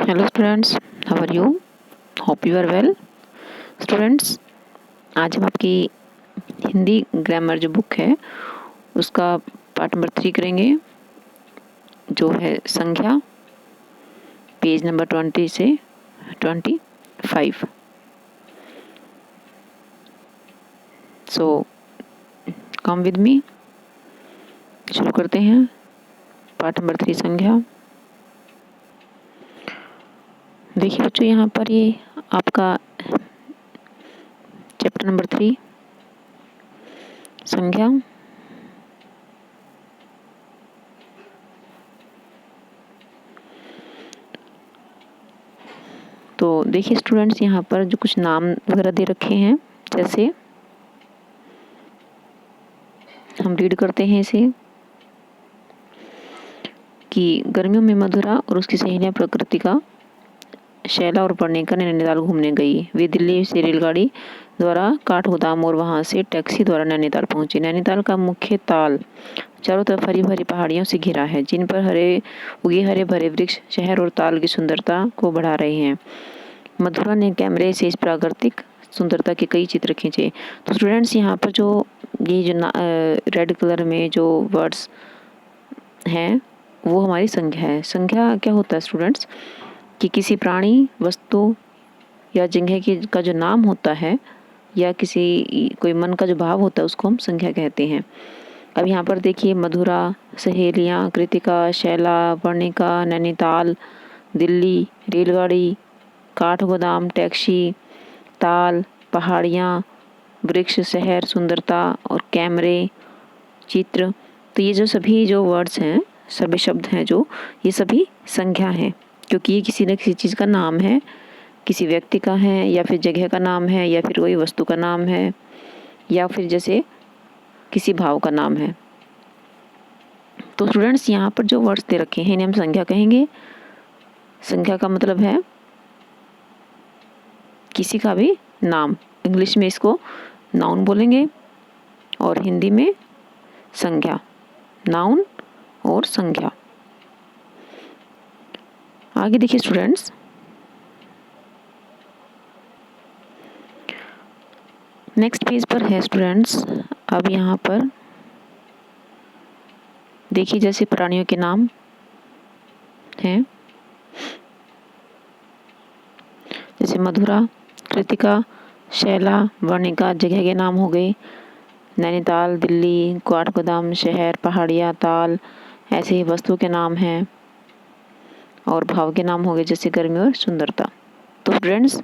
Hello students, how are you? Hope you are well. Students, आज हम आपकी Hindi grammar जो बुक है उसका पार्ट नंबर 3 करेंगे, जो है संख्या, पेज नंबर 20 से 25। सो कम विद मी, शुरू करते हैं। पार्ट नंबर 3 संख्या। देखिए बच्चों, यहाँ पर ये आपका चैप्टर नंबर 3 संख्या। तो देखिए स्टूडेंट्स, यहाँ पर जो कुछ नाम वगैरह दे रखे हैं, जैसे हम रीड करते हैं इसे कि गर्मियों में मधुरा और उसकी सहेलियां प्रकृतिका, शैला और पर्णिका नैनीताल घूमने गई। वे दिल्ली से रेलगाड़ी द्वारा काठगोदाम और वहां से टैक्सी द्वारा नैनीताल पहुंची। नैनीताल का मुख्य ताल चारों तरफ हरी भरी पहाड़ियों से घिरा है, जिन पर हरे भरे वृक्ष शहर और ताल की सुंदरता को बढ़ा रहे हैं। मधुरा ने कैमरे से इस प्राकृतिक सुंदरता के कई चित्र खींचे। तो स्टूडेंट्स, यहाँ पर जो ये जो रेड कलर में जो वर्ड्स हैं वो हमारी संख्या है। संख्या क्या होता है स्टूडेंट्स, कि किसी प्राणी, वस्तु या जगह का जो नाम होता है या कोई मन का जो भाव होता है उसको हम संख्या कहते हैं। अब यहाँ पर देखिए, मधुरा, सहेलियाँ, कृतिका, शैला, पर्णिका, नैनीताल, दिल्ली, रेलगाड़ी, काठगोदाम, टैक्सी, ताल, पहाड़ियाँ, वृक्ष, शहर, सुंदरता और कैमरे, चित्र। तो ये जो सभी जो वर्ड्स हैं, सभी शब्द हैं जो, ये सभी संख्या हैं, क्योंकि ये किसी न किसी चीज़ का नाम है, किसी व्यक्ति का है या फिर जगह का नाम है या फिर कोई वस्तु का नाम है या फिर जैसे किसी भाव का नाम है। तो स्टूडेंट्स, यहाँ पर जो वर्ड्स दे रखे हैं इन्हें हम संख्या कहेंगे। संख्या का मतलब है किसी का भी नाम। इंग्लिश में इसको नाउन बोलेंगे और हिंदी में संख्या। नाउन और संख्या। आगे देखिए स्टूडेंट्स, नेक्स्ट पेज पर है स्टूडेंट्स। अब यहाँ पर देखिए, जैसे प्राणियों के नाम हैं, जैसे मधुरा, कृतिका, शैला, वर्णिका जगह के नाम हो गए। नैनीताल, दिल्ली, काठगोदाम, शहर, पहाड़ियाँ, ताल, ऐसे ही वस्तु के नाम हैं और भाव के नाम हो गए, जैसे गर्मी और सुंदरता। तो फ्रेंड्स,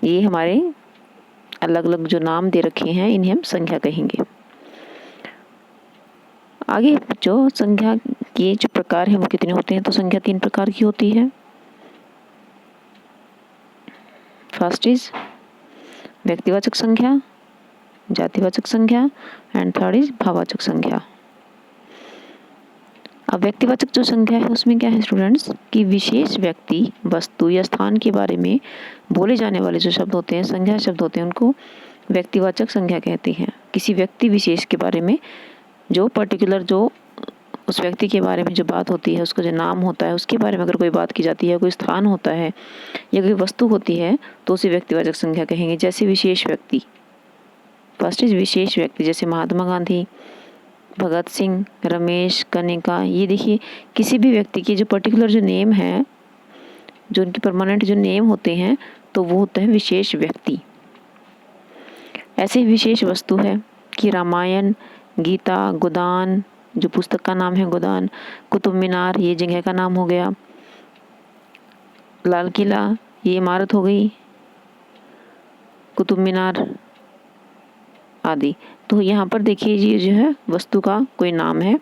ये हमारे अलग अलग जो नाम दे रखे हैं इन्हें हम संख्या कहेंगे। आगे जो संख्या के जो प्रकार हैं वो कितने होते हैं, तो संख्या 3 प्रकार की होती है। फर्स्ट इज व्यक्तिवाचक संख्या, जातिवाचक संख्या एंड थर्ड इज भाववाचक संख्या। अब व्यक्तिवाचक जो संख्या है उसमें क्या है स्टूडेंट्स, कि विशेष व्यक्ति, वस्तु या स्थान के बारे में बोले जाने वाले जो शब्द होते हैं, संख्या शब्द होते हैं, उनको व्यक्तिवाचक संख्या कहते हैं। किसी व्यक्ति विशेष के बारे में जो पर्टिकुलर, जो उस व्यक्ति के बारे में जो बात होती है, उसका जो नाम होता है, उसके बारे में अगर कोई बात की जाती है, कोई स्थान होता है या कोई वस्तु होती है, तो उसे व्यक्तिवाचक संख्या कहेंगे। जैसे विशेष व्यक्ति, फर्स्ट इज विशेष व्यक्ति, जैसे महात्मा गांधी, भगत सिंह, रमेश, कनिका। ये देखिए, किसी भी व्यक्ति की जो पर्टिकुलर जो नेम है, जो उनके परमानेंट जो नेम होते हैं, तो वो होता है विशेष व्यक्ति। ऐसे ही विशेष वस्तु है कि रामायण, गीता, गोदान, जो पुस्तक का नाम है गोदान, कुतुब मीनार, ये जगह का नाम हो गया, लाल किला, ये इमारत हो गई, कुतुब मीनार आदि। तो यहाँ पर देखिए, ये जो है वस्तु का कोई नाम है।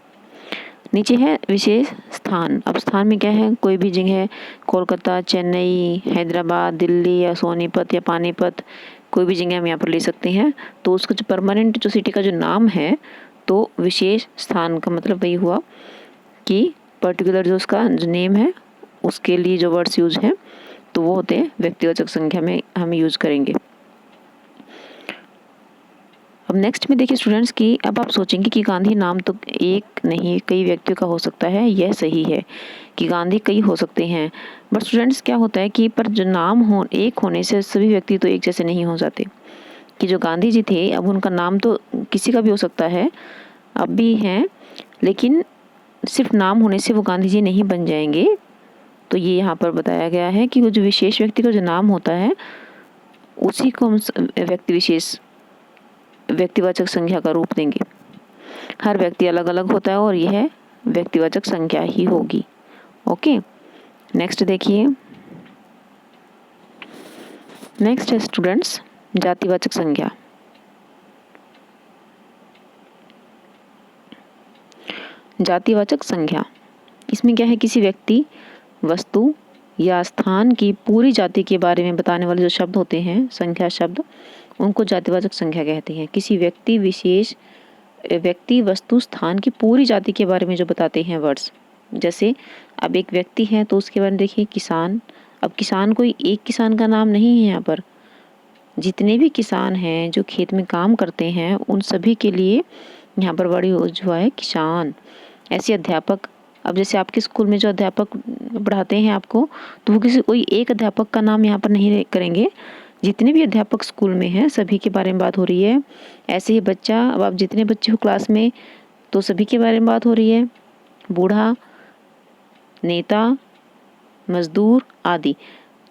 नीचे है विशेष स्थान। अब स्थान में क्या है, कोई भी जगह, कोलकाता, चेन्नई, हैदराबाद, दिल्ली या सोनीपत या पानीपत, कोई भी जगह हम यहाँ पर ले सकते हैं। तो उसका जो परमानेंट जो सिटी का जो नाम है, तो विशेष स्थान का मतलब वही हुआ कि पर्टिकुलर जो उसका जो नेम है उसके लिए जो वर्ड्स यूज हैं, तो वो होते हैं व्यक्तिवाचक संख्या में हम यूज करेंगे। अब नेक्स्ट में देखिए स्टूडेंट्स कि अब आप सोचेंगे कि गांधी नाम तो एक नहीं कई व्यक्तियों का हो सकता है। यह सही है कि गांधी कई हो सकते हैं, बट स्टूडेंट्स क्या होता है कि पर जो नाम हो एक होने से सभी व्यक्ति तो एक जैसे नहीं हो जाते। कि जो गांधी जी थे अब उनका नाम तो किसी का भी हो सकता है, अब भी हैं, लेकिन सिर्फ नाम होने से वो गांधी जी नहीं बन जाएंगे। तो ये यहाँ पर बताया गया है कि वो जो विशेष व्यक्ति का जो नाम होता है उसी को हम व्यक्ति विशेष व्यक्तिवाचक संज्ञा का रूप देंगे। हर व्यक्ति अलग अलग होता है और यह व्यक्तिवाचक संज्ञा ही होगी। ओके, नेक्स्ट देखिए। नेक्स्ट है स्टूडेंट्स जातिवाचक संज्ञा। जातिवाचक संज्ञा इसमें क्या है, किसी व्यक्ति, वस्तु या स्थान की पूरी जाति के बारे में बताने वाले जो शब्द होते हैं, संख्या शब्द, उनको जातिवाचक संज्ञा कहते हैं। किसी व्यक्ति विशेष, व्यक्ति, वस्तु, स्थान की पूरी जाति के बारे में जो बताते हैं वर्ड्स। जैसे अब एक व्यक्ति है तो उसके बारे में देखिए किसान। अब किसान कोई एक किसान का नाम नहीं है, यहाँ पर जितने भी किसान हैं जो खेत में काम करते हैं उन सभी के लिए यहाँ पर बड़ी जो है किसान। ऐसे अध्यापक, अब जैसे आपके स्कूल में जो अध्यापक पढ़ाते हैं आपको, तो वो किसी कोई एक अध्यापक का नाम यहाँ पर नहीं करेंगे, जितने भी अध्यापक स्कूल में हैं सभी के बारे में बात हो रही है। ऐसे ही बच्चा, अब आप जितने बच्चे हो क्लास में तो सभी के बारे में बात हो रही है। बूढ़ा, नेता, मजदूर आदि।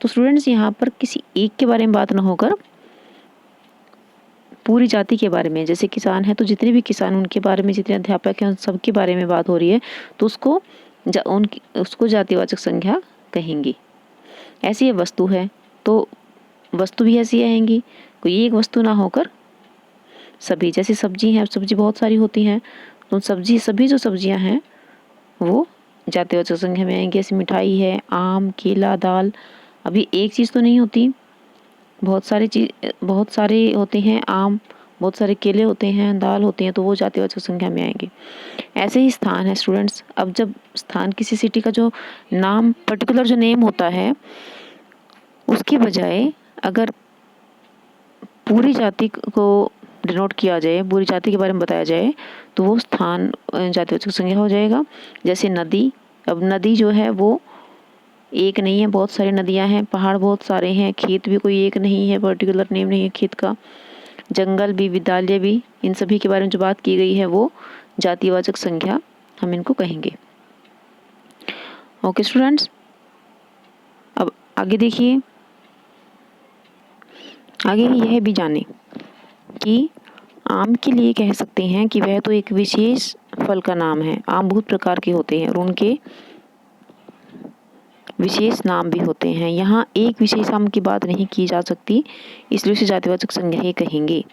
तो स्टूडेंट्स यहाँ पर किसी एक के बारे में बात ना होकर पूरी जाति के बारे में, जैसे किसान है तो जितने भी किसान उनके बारे में, जितने अध्यापक हैं उन सब के बारे में बात हो रही है, तो उसको जातिवाचक संज्ञा कहेंगी। ऐसी ये वस्तु है तो वस्तु भी ऐसी आएंगी, कोई एक वस्तु ना होकर सभी। जैसे सब्जी है, सब्जी बहुत सारी होती हैं, तो सभी जो सब्जियां हैं वो जातिवाचक संज्ञा में आएंगी। जैसे मिठाई है, आम, केला, दाल। अभी एक चीज़ तो नहीं होती, बहुत सारे होते हैं आम, बहुत सारे केले होते हैं, दाल होती हैं, तो वो जातिवाचक संज्ञा में आएंगे। ऐसे ही स्थान है स्टूडेंट्स। अब जब स्थान किसी सिटी का जो नाम, पर्टिकुलर जो नेम होता है, उसकी बजाय अगर पूरी जाति को डिनोट किया जाए, पूरी जाति के बारे में बताया जाए, तो वो स्थान जातिवाचक संज्ञा हो जाएगा। जैसे नदी, अब नदी जो है वो एक नहीं है, बहुत सारी नदियां हैं, पहाड़ बहुत सारे हैं, खेत भी कोई एक नहीं है, पर्टिकुलर नेम नहीं है खेत का, जंगल भी, विद्यालय भी, इन सभी के बारे में जो बात की गई है वो जातिवाचक संज्ञा हम इनको कहेंगे। ओके स्टूडेंट्स, अब आगे देखिए, आगे यह भी जाने कि आम के लिए कह सकते हैं कि वह तो एक विशेष फल का नाम है। आम बहुत प्रकार के होते हैं और उनके विशेष नाम भी होते हैं। यहाँ एक विशेष आम की बात नहीं की जा सकती, इसलिए उसे जातिवाचक संज्ञा ही कहेंगे।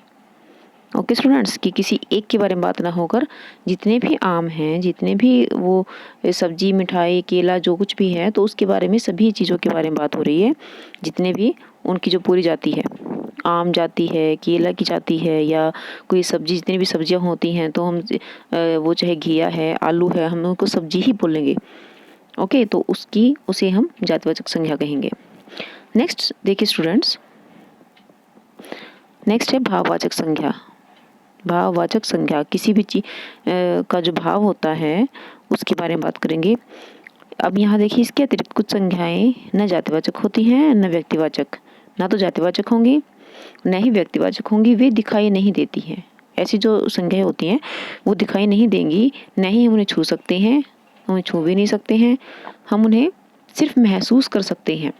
ओके स्टूडेंट्स, कि किसी एक के बारे में बात ना होकर जितने भी आम हैं, जितने भी वो सब्जी, मिठाई, केला, जो कुछ भी है, तो उसके बारे में, सभी चीज़ों के बारे में बात हो रही है। जितने भी उनकी जो पूरी जाति है, आम जाति है, केला की जाति है, या कोई सब्जी, जितनी भी सब्जियां होती हैं, तो हम वो चाहे घिया है, आलू है, हम उनको सब्जी ही बोलेंगे। ओके, तो उसे हम जातिवाचक संज्ञा कहेंगे। नेक्स्ट देखिए स्टूडेंट्स, नेक्स्ट है भाववाचक संज्ञा। भाववाचक संज्ञा किसी भी चीज का जो भाव होता है उसके बारे में बात करेंगे। अब यहाँ देखिए, इसके अतिरिक्त कुछ संज्ञाएं न जातिवाचक होती हैं न व्यक्तिवाचक। ना तो जातिवाचक होंगी न ही व्यक्तिवाचक होंगी, वे दिखाई नहीं देती हैं। ऐसी जो संज्ञाएं होती हैं वो दिखाई नहीं देंगी, न ही हम उन्हें छू सकते हैं, उन्हें छू भी नहीं सकते हैं, हम उन्हें सिर्फ महसूस कर सकते हैं,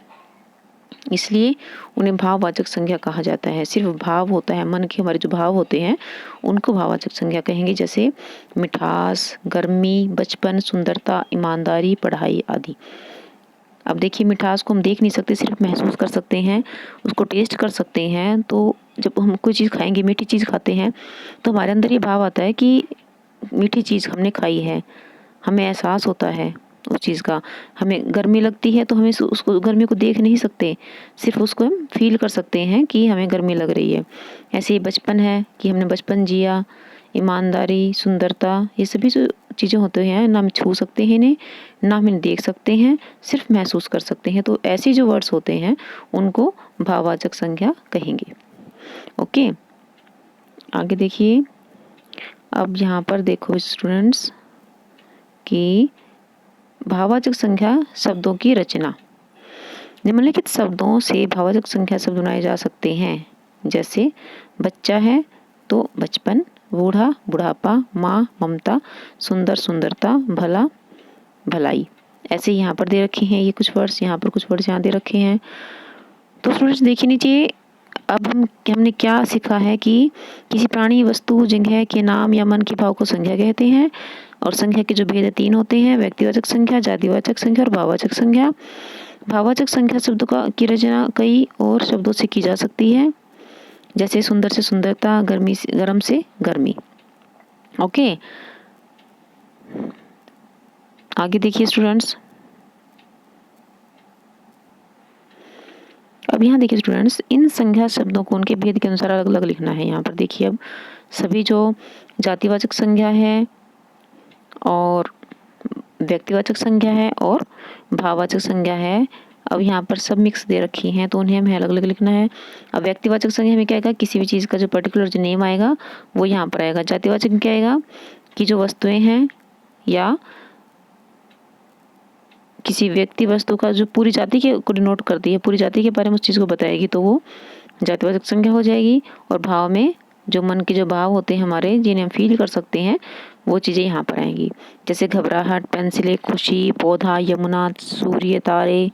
इसलिए उन्हें भाववाचक संज्ञा कहा जाता है। सिर्फ भाव होता है, मन के हमारे जो भाव होते हैं उनको भाववाचक संज्ञा कहेंगे। जैसे मिठास, गर्मी, बचपन, सुंदरता, ईमानदारी, पढ़ाई आदि। अब देखिए, मिठास को हम देख नहीं सकते, सिर्फ महसूस कर सकते हैं, उसको टेस्ट कर सकते हैं। तो जब हम कोई चीज़ खाएंगे, मीठी चीज़ खाते हैं, तो हमारे अंदर ये भाव आता है कि मीठी चीज़ हमने खाई है, हमें एहसास होता है उस चीज़ का। हमें गर्मी लगती है तो हमें उसको, गर्मी को देख नहीं सकते, सिर्फ उसको हम फील कर सकते हैं कि हमें गर्मी लग रही है। ऐसे ही बचपन है कि हमने बचपन जिया। ईमानदारी, सुंदरता, ये सभी जो चीज़ें होते हैं, ना हम छू सकते हैं इन्हें, ना हम इन्हें देख सकते हैं, सिर्फ महसूस कर सकते हैं। तो ऐसे जो वर्ड्स होते हैं उनको भाववाचक संज्ञा कहेंगे। ओके, आगे देखिए, अब यहाँ पर देखो स्टूडेंट्स कि भाववाचक संख्या शब्दों की रचना। निम्नलिखित शब्दों से भाववाचक संख्या शब्द बनाए जा सकते हैं। जैसे बच्चा है तो बचपन, बूढ़ा बुढ़ापा, माँ ममता, सुंदर सुंदरता, भला भलाई। ऐसे यहाँ पर दे रखे हैं ये कुछ वर्ड्स, यहाँ पर कुछ वर्ड्स यहाँ दे रखे हैं। तो स्टूडेंट्स देखिए नीचे, अब हमने क्या सीखा है कि किसी प्राणी, वस्तु, जगह के नाम या मन के भाव को संज्ञा कहते हैं। और संख्या के जो भेद 3 होते हैं, व्यक्तिवाचक संख्या, जातिवाचक संख्या और भाववाचक संख्या। भाववाचक संख्या शब्द की रचना कई और शब्दों से की जा सकती है, जैसे सुंदर से सुंदरता, गर्म से गर्मी। ओके, आगे देखिए स्टूडेंट्स। अब यहाँ देखिए स्टूडेंट्स, इन संज्ञा शब्दों को उनके भेद के अनुसार अलग अलग लिखना है। यहाँ पर देखिए, अब सभी जो जातिवाचक संज्ञा है और व्यक्तिवाचक संज्ञा है और भाववाचक संज्ञा है, अब यहाँ पर सब मिक्स दे रखी हैं, तो उन्हें हमें अलग अलग लिखना है। अब व्यक्तिवाचक संज्ञा में क्या आएगा, किसी भी चीज़ का जो पर्टिकुलर जो नेम आएगा वो यहाँ पर आएगा। जातिवाचक में क्या आएगा कि जो वस्तुएं हैं या किसी व्यक्ति वस्तु का जो पूरी जाति के को डिनोट करती है, पूरी जाति के बारे में उस चीज़ को बताएगी, तो वो जातिवाचक संज्ञा हो जाएगी। और भाव में जो मन के जो भाव होते हैं हमारे, जिन्हें हम फील कर सकते हैं, वो चीज़ें यहाँ पर आएंगी। जैसे घबराहट, पेंसिलें, खुशी, पौधा, यमुना, सूर्य, तारे,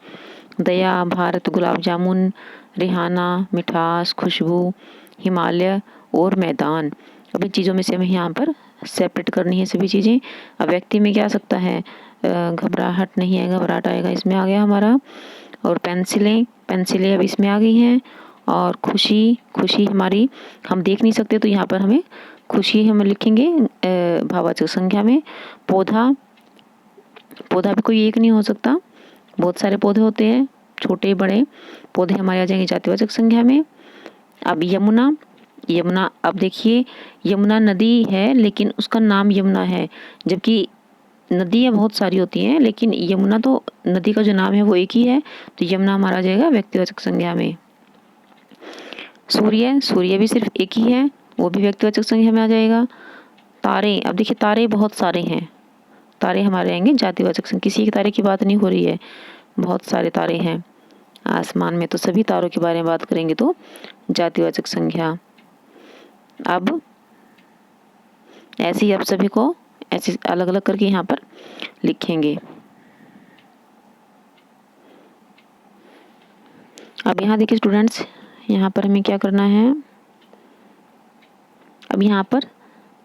दया, भारत, गुलाब जामुन, रिहाना, मिठास, खुशबू, हिमालय और मैदान। अब इन चीज़ों में से हमें यहाँ पर सेपरेट करनी है सभी चीज़ें। अब व्यक्ति में क्या आ सकता है, घबराहट नहीं है, घबराहट आएगा, इसमें आ गया हमारा। और पेंसिलें अब इसमें आ गई हैं। और खुशी हमारी हम देख नहीं सकते, तो यहाँ पर हमें खुशी हम लिखेंगे भाववाचक संख्या में। पौधा भी कोई एक नहीं हो सकता, बहुत सारे पौधे होते हैं, छोटे बड़े पौधे हमारे आ जाएंगे जातिवाचक संख्या में। अब यमुना अब देखिए, यमुना नदी है लेकिन उसका नाम यमुना है, जबकि नदियाँ बहुत सारी होती हैं लेकिन यमुना तो नदी का जो नाम है वो एक ही है, तो यमुना हमारा आ जाएगा व्यक्तिवाचक संज्ञा में। सूर्य भी सिर्फ एक ही है, वो भी व्यक्तिवाचक संज्ञा में आ जाएगा। तारे, अब देखिए तारे बहुत सारे हैं, तारे हमारे आएंगे जातिवाचक संज्ञा, किसी एक तारे की बात नहीं हो रही है, बहुत सारे तारे हैं आसमान में, तो सभी तारों के बारे में बात करेंगे तो जातिवाचक संज्ञा। अब ऐसे ही आप सभी को ऐसे अलग अलग करके यहाँ पर लिखेंगे। अब यहाँ देखिए स्टूडेंट्स, यहाँ पर हमें क्या करना है, अब यहाँ पर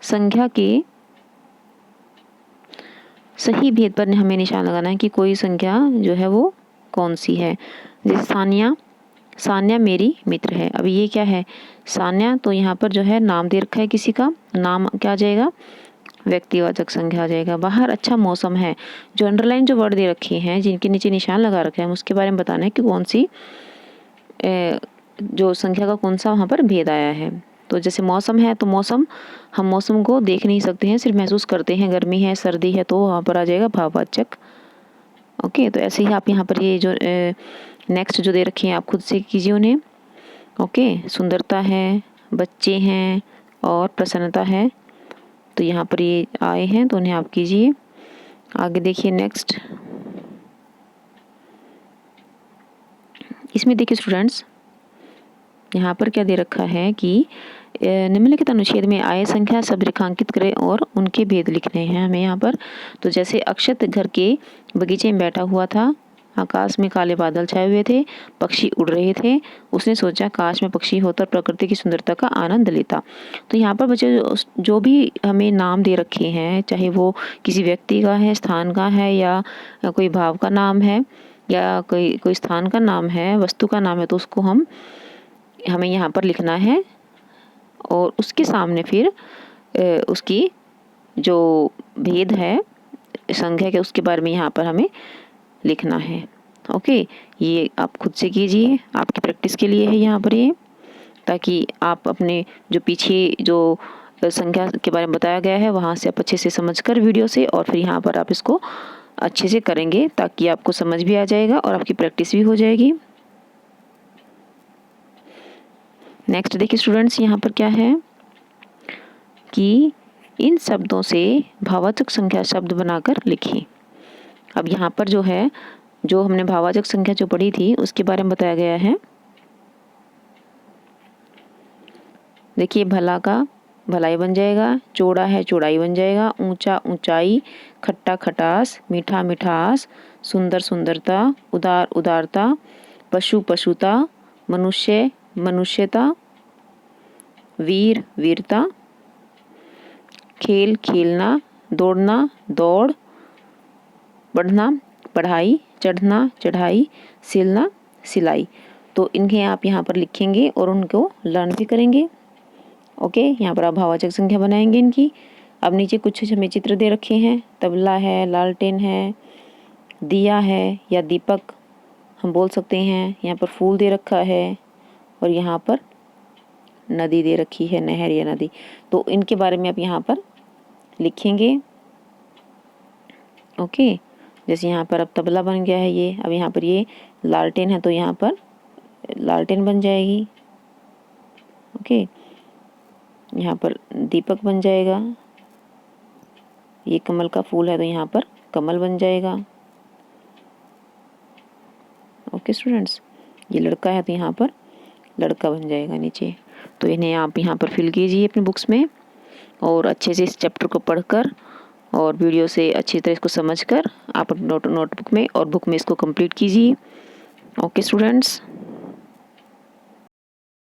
संख्या के सही भेद पर हमें निशान लगाना है कि कोई संख्या जो है वो कौन सी है। जैसे सान्या मेरी मित्र है। अब ये क्या है, सान्या, तो यहाँ पर जो है नाम दे रखा है, किसी का नाम क्या आ जाएगा, व्यक्तिवाचक संख्या आ जाएगा। बाहर अच्छा मौसम है, जो अंडरलाइन जो वर्ड दे रखे हैं, जिनके नीचे निशान लगा रखे हैं, उसके बारे में बताना है कि कौन सी जो संख्या का कौन सा वहाँ पर भेद आया है। तो जैसे मौसम है, तो हम मौसम को देख नहीं सकते हैं, सिर्फ महसूस करते हैं, गर्मी है, सर्दी है, तो वहाँ पर आ जाएगा भाववाचक। ओके, तो ऐसे ही आप यहाँ पर ये जो नेक्स्ट जो दे रखे हैं आप खुद से कीजिए उन्हें। ओके, सुंदरता है, बच्चे हैं और प्रसन्नता है, तो यहाँ पर ये आए हैं, तो उन्हें आप कीजिए। आगे देखिए नेक्स्ट, इसमें देखिए स्टूडेंट्स, यहाँ पर क्या दे रखा है कि निम्नलिखित अनुच्छेद में आए संख्या शब्द रेखांकित करें और उनके भेद लिखने हैं हमें यहाँ पर। तो जैसे अक्षत घर के बगीचे में बैठा हुआ था, आकाश में काले बादल छाए हुए थे, पक्षी उड़ रहे थे, उसने सोचा काश में पक्षी होकर प्रकृति की सुंदरता का आनंद लेता। तो यहाँ पर बच्चे जो भी हमें नाम दे रखे हैं, चाहे वो किसी व्यक्ति का है, स्थान का है, या कोई भाव का नाम है, या कोई स्थान का नाम है, वस्तु का नाम है, तो उसको हमें यहाँ पर लिखना है। और उसके सामने फिर उसकी जो भेद है संख्या के, उसके बारे में यहाँ पर हमें लिखना है। ओके, ये आप खुद से कीजिए, आपकी प्रैक्टिस के लिए है यहाँ पर ये, ताकि आप अपने जो पीछे जो संख्या के बारे में बताया गया है वहाँ से आप अच्छे से समझकर वीडियो से, और फिर यहाँ पर आप इसको अच्छे से करेंगे, ताकि आपको समझ भी आ जाएगा और आपकी प्रैक्टिस भी हो जाएगी। नेक्स्ट देखिए स्टूडेंट्स, यहाँ पर क्या है, कि इन शब्दों से भाववाचक संख्या शब्द बनाकर लिखें। अब यहाँ पर जो है, जो हमने भाववाचक संख्या जो पढ़ी थी उसके बारे में बताया गया है। देखिए, भला का भलाई बन जाएगा, चौड़ा है चौड़ाई बन जाएगा, ऊंचा ऊंचाई, खट्टा खटास, मीठा मिठास, सुंदर सुंदरता, उदार उदारता, पशु पशुता, मनुष्य मनुष्यता, वीर वीरता, खेल खेलना, दौड़ना दौड़, बढ़ना पढ़ाई, चढ़ना चढ़ाई, सिलना सिलाई। तो इनके आप यहाँ पर लिखेंगे और उनको लर्न भी करेंगे। ओके, यहाँ पर आप भाववाचक संख्या बनाएंगे इनकी। अब नीचे कुछ हमें चित्र दे रखे हैं। तबला है, लालटेन है, दिया है या दीपक हम बोल सकते हैं। यहाँ पर फूल दे रखा है और यहाँ पर नदी दे रखी है, नहर या नदी। तो इनके बारे में आप यहाँ पर लिखेंगे। ओके, जैसे यहाँ पर अब तबला बन गया है ये। अब यहाँ पर ये लालटेन है तो यहाँ पर लालटेन बन जाएगी। ओके, यहाँ पर दीपक बन जाएगा। ये कमल का फूल है तो यहाँ पर कमल बन जाएगा। ओके स्टूडेंट्स, ये लड़का है तो यहाँ पर लड़का बन जाएगा नीचे। तो इन्हें आप यहाँ पर फिल कीजिए अपनी बुक्स में और अच्छे से इस चैप्टर को पढ़कर और वीडियो से अच्छी तरह इसको समझकर आप नोटबुक में और बुक में इसको कंप्लीट कीजिए। Okay students.